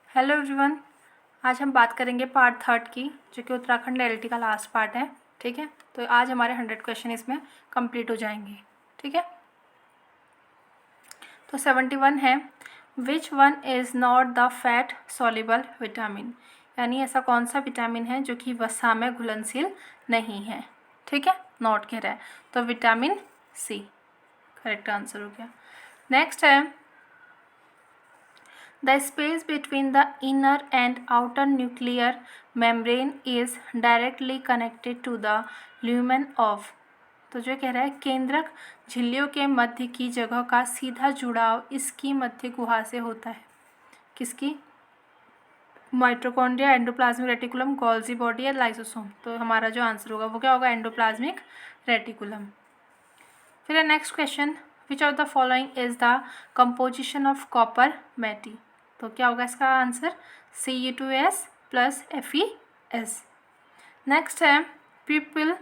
Hello everyone. आज हम बात करेंगे पार्ट थर्ड की, जो कि उत्तराखंड एलटी का लास्ट पार्ट है। ठीक है, तो आज हमारे 100 क्वेश्चन इसमें कंप्लीट हो जाएंगे। ठीक है, तो 71 है, which one is not the fat soluble vitamin, यानी ऐसा कौन सा विटामिन है जो कि वसा में घुलनशील नहीं है। ठीक है, नॉट कह रहा है, तो विटामिन सी करेक्ट आंसर हो गया। नेक्स्ट है, the space between the inner and outer nuclear membrane is directly connected to the lumen of। तो जो कह रहा है केंद्रक झिल्लियों के मध्य की जगह का सीधा जुड़ाव इसकी मध्य गुहा से होता है। किसकी? Mitochondria, endoplasmic reticulum, Golgi body या लाइसोसोम। तो हमारा जो आंसर होगा वो क्या होगा? Endoplasmic reticulum. फिर next question, which of the following is the composition of copper matte. तो क्या होगा इसका answer? Cu2s plus FeS। Next है, people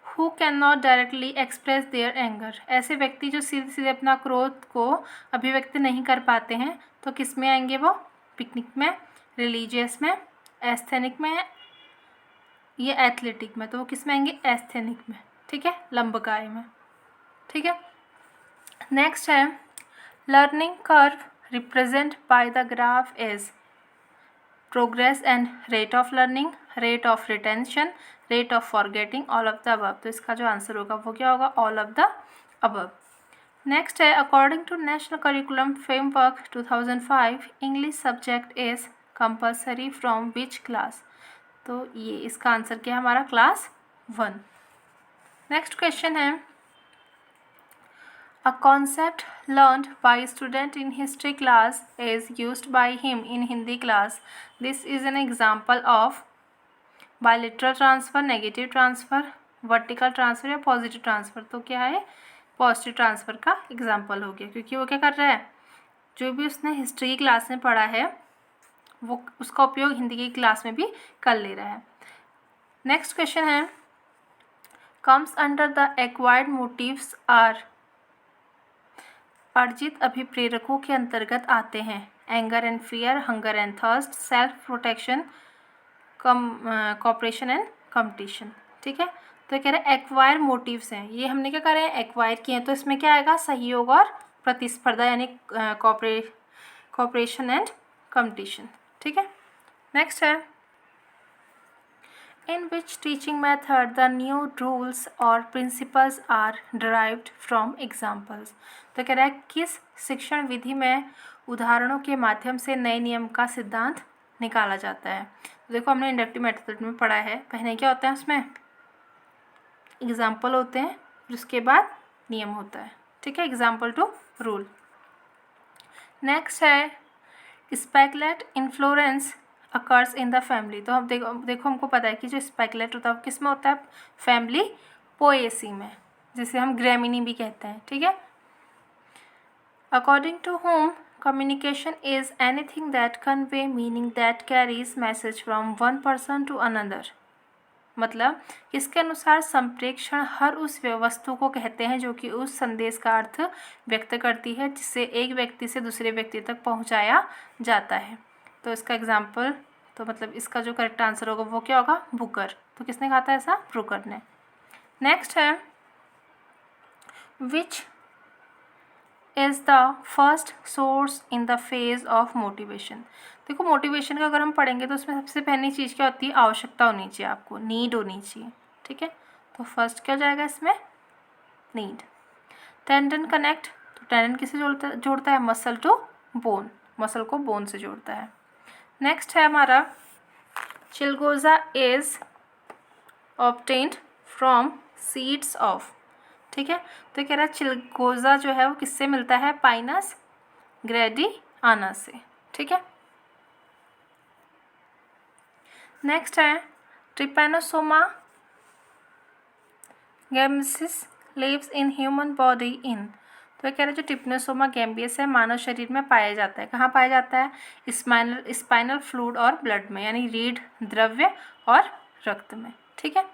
who can not directly express their anger, ऐसे व्यक्ति जो सीधे सीधे अपना क्रोध को अभिव्यक्त नहीं कर पाते हैं, तो किस में आएंगे वो? पिकनिक में, रिलीजियस में, एस्थेनिक में या एथलेटिक में। तो वो किस में आएंगे? एस्थेनिक में। ठीक है, लंबकाय में। ठीक है, नेक्स्ट है, learning curve represent by the graph is progress and rate of learning, rate of retention, rate of forgetting, all of the above. तो इसका जो आंसर होगा वो क्या होगा? All of the above. Next है, according to national curriculum framework 2005 English subject is compulsory from which class. तो ये इसका आंसर क्या है हमारा? क्लास 1। नेक्स्ट क्वेश्चन है, a concept learned by student in history class is used by him in Hindi class. This is an example of bilateral transfer, negative transfer, vertical transfer या positive transfer। तो क्या है? Positive transfer का example हो गया, क्योंकि वो क्या कर रहा है, जो भी उसने हिस्ट्री की क्लास में पढ़ा है वो उसका उपयोग हिंदी की क्लास में भी कर ले रहा है। नेक्स्ट क्वेश्चन है, comes under the acquired motives or, अर्जित अभिप्रेरकों के अंतर्गत आते हैं anger and fear, hunger and thirst, self protection, cooperation and competition. ठीक है, तो कह रहे हैं एक्वायर मोटिव्स हैं, ये हमने क्या करें? एक्वायर किए हैं, तो इसमें क्या आएगा? सहयोग और प्रतिस्पर्धा, यानी कॉपरेशन एंड कंपटीशन। ठीक है, नेक्स्ट है, in which teaching method the new rules or principles are derived from examples। तो कह रहा है किस शिक्षण विधि में उदाहरणों के माध्यम से नए नियम का सिद्धांत निकाला जाता है। तो देखो हमने इंडक्टिव मेथड में पढ़ा है, पहले क्या होता है उसमें? एग्जाम्पल होते हैं, फिर उसके बाद नियम होता है। ठीक है, एग्जाम्पल टू रूल। नेक्स्ट है, speculate inflorescence occurs in the family. तो हम देखो हमको पता है कि जो स्पेकुलेट होता है वो किस में होता है? फैमिली पोएसी में, जिसे हम ग्रेमिनी भी कहते हैं। ठीक है, according to home communication is anything that convey meaning that carries message from one person to another. मतलब इसके अनुसार संप्रेषण हर उस वस्तु को कहते हैं जो कि उस संदेश का अर्थ व्यक्त करती है जिससे एक व्यक्ति से दूसरे व्यक्ति तक पहुंचाया जाता है। तो इसका एग्जाम्पल, तो मतलब इसका जो करेक्ट आंसर होगा वो क्या होगा? बुकर। तो किसने कहा था ऐसा? ब्रूकर ने। नेक्स्ट है, which is the first source in the phase of motivation. देखो मोटिवेशन का अगर हम पढ़ेंगे तो उसमें सबसे पहली चीज़ क्या होती है? आवश्यकता होनी चाहिए, आपको नीड होनी चाहिए। ठीक है, तो फर्स्ट क्या हो जाएगा इसमें? नीड। टेंडन कनेक्ट, तो टेंडन किसे जोड़ता है? मसल टू बोन, मसल को बोन से जोड़ता है। नेक्स्ट है हमारा, चिलगोजा is obtained from seeds of. ठीक है, तो कह रहा है चिलगोजा जो है वो किससे मिलता है? पाइनस ग्रेडियाना से। ठीक है, नेक्स्ट है, trypanosoma gambiense lives in human body in. तो कह रहा है जो ट्रिपैनोसोमा गैम्बियस है मानव शरीर में पाया जाता है। कहाँ पाया जाता है? स्पाइनल फ्लूइड और ब्लड में, यानी रीढ़, द्रव्य और रक्त में। ठीक है,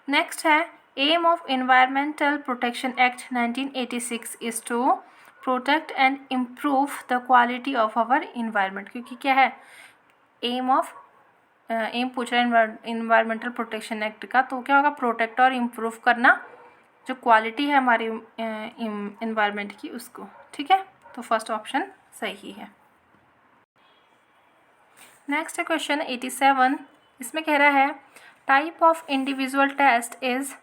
नेक्स्ट है, aim of environmental protection act 1986 is to protect and improve the quality of our environment. क्योंकि क्या है? एम पूछ रहा है इन्वायरमेंटल प्रोटेक्शन एक्ट का, तो क्या होगा, प्रोटेक्ट और इम्प्रूव करना जो क्वालिटी है हमारी इन्वायरमेंट की उसको, ठीक है। तो फर्स्ट ऑप्शन सही है। नेक्स्ट है क्वेश्चन 87, इसमें कह रहा है type of individual test is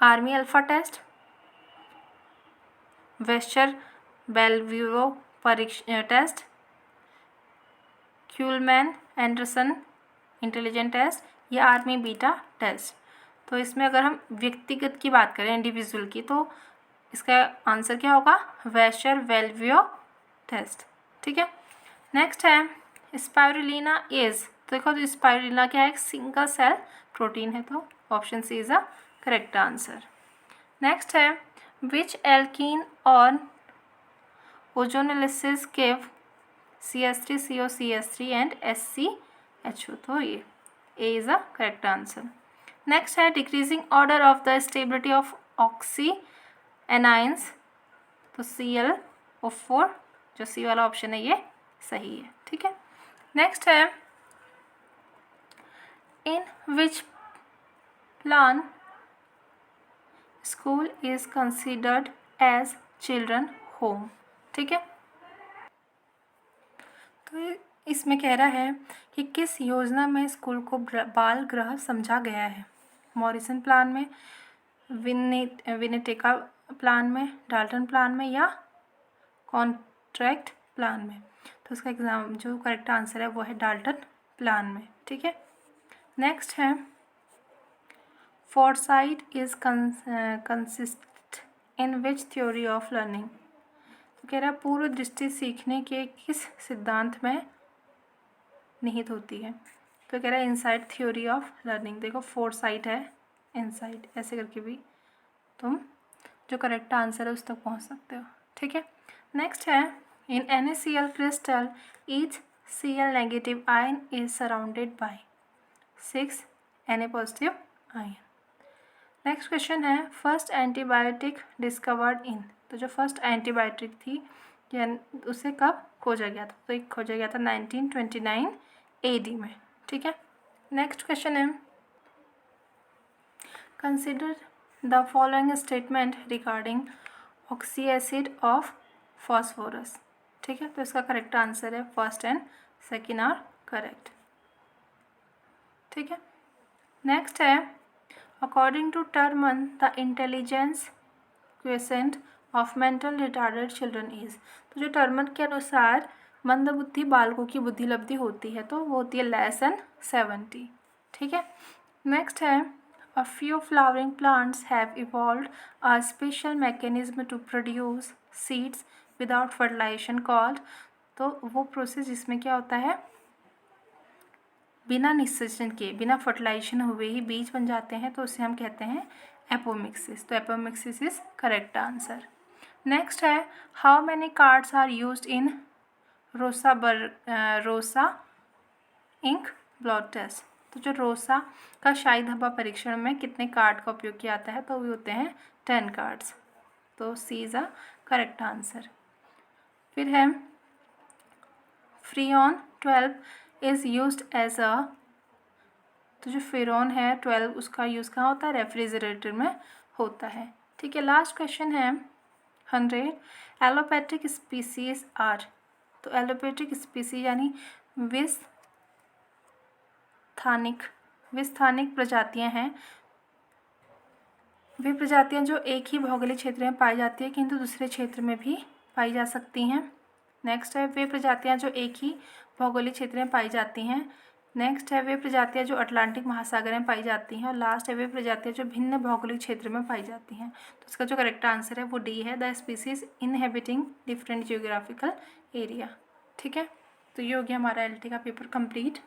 army alpha test, Wechsler Bellevue परीक्षा test, Kuhlmann Anderson intelligent test या आर्मी बीटा टेस्ट। तो इसमें अगर हम व्यक्तिगत की बात करें, इंडिविजुअल की, तो इसका आंसर क्या होगा, वेस्टर बेलव्यू टेस्ट, ठीक है। नेक्स्ट है स्पाइरुलिना इज, तो देखो तो स्पाइरुलिना क्या है, एक सिंगल सेल प्रोटीन है, तो option C is a correct answer. Next है which alkene on ozonolysis give CH3 COCH3 and SCHO, तो ये A is a correct answer. Next है decreasing order of the stability of oxy anions, तो ClO4 जो सी वाला option है ये सही है, ठीक है। नेक्स्ट है in which plan school is considered as children home, ठीक है। तो इसमें कह रहा है कि किस योजना में स्कूल को बाल गृह समझा गया है, मॉरिसन प्लान में, विनेटेका प्लान में, डाल्टन प्लान में या कॉन्ट्रैक्ट प्लान में। तो उसका एग्जाम जो करेक्ट आंसर है वो है डाल्टन प्लान में, ठीक है। नेक्स्ट है foresight is consist in which theory of learning, तो कह रहा है पूर्व दृष्टि सीखने के किस सिद्धांत में निहित होती है, तो कह रहा है इनसाइट थ्योरी ऑफ लर्निंग। देखो फोरसाइट है, इनसाइट, ऐसे करके भी तुम जो करेक्ट आंसर है उस तक पहुंच सकते हो, ठीक है। नेक्स्ट है इन NaCl crystal each Cl negative ion is surrounded by 6 Na positive ion. Next question है फर्स्ट एंटीबायोटिक डिस्कवर्ड इन, तो जो फर्स्ट एंटीबायोटिक थी उसे कब खोजा गया था, तो एक खोजा गया था 1929 AD में, ठीक है। नेक्स्ट क्वेश्चन है consider the following statement regarding oxy acid of phosphorus, ठीक है। तो इसका करेक्ट आंसर है first and second are correct, ठीक है। नेक्स्ट है according to Terman the intelligence quotient of mental retarded children is, तो जो टर्मन के अनुसार मंदबुद्धि बालकों की बुद्धि लब्धि होती है तो वो होती है लेस देन 70, ठीक है। नेक्स्ट है a few flowering plants have evolved a special mechanism to produce seeds without fertilization called, तो वो प्रोसेस जिसमें क्या होता है बिना निषेचन के, बिना फर्टिलाइजेशन हुए ही बीज बन जाते हैं, तो उसे हम कहते हैं एपोमिक्सिस, तो apomixis is correct answer. Next है how many cards are used in Rosa ink blood test, तो जो रोसा का शाही धब्बा परीक्षण में कितने कार्ड का उपयोग किया जाता है, तो वो होते हैं 10 कार्ड्स, तो C is a correct answer. फिर है freon 12 is used as a, तो जो फ्रीऑन है 12 उसका यूज़ कहाँ होता है, रेफ्रिजरेटर में होता है, ठीक है। लास्ट क्वेश्चन है 100 एलोपैथिक स्पीसीज आर, तो एलोपैथिक स्पीसीज यानी विस्थानिक प्रजातियां हैं, वे प्रजातियां जो एक ही भौगोलिक क्षेत्र में पाई जाती है किंतु दूसरे क्षेत्र में भी पाई जा सकती हैं। नेक्स्ट है वे प्रजातियां जो एक ही भौगोलिक क्षेत्र में पाई जाती हैं। नेक्स्ट है वे प्रजातियां जो अटलांटिक महासागर में पाई जाती हैं, और लास्ट है वे प्रजातियां जो भिन्न भौगोलिक क्षेत्र में पाई जाती हैं। तो इसका जो करेक्ट आंसर है वो डी है, the species inhabiting different geographical area, ठीक है। तो ये हो गया हमारा LT का पेपर कंप्लीट।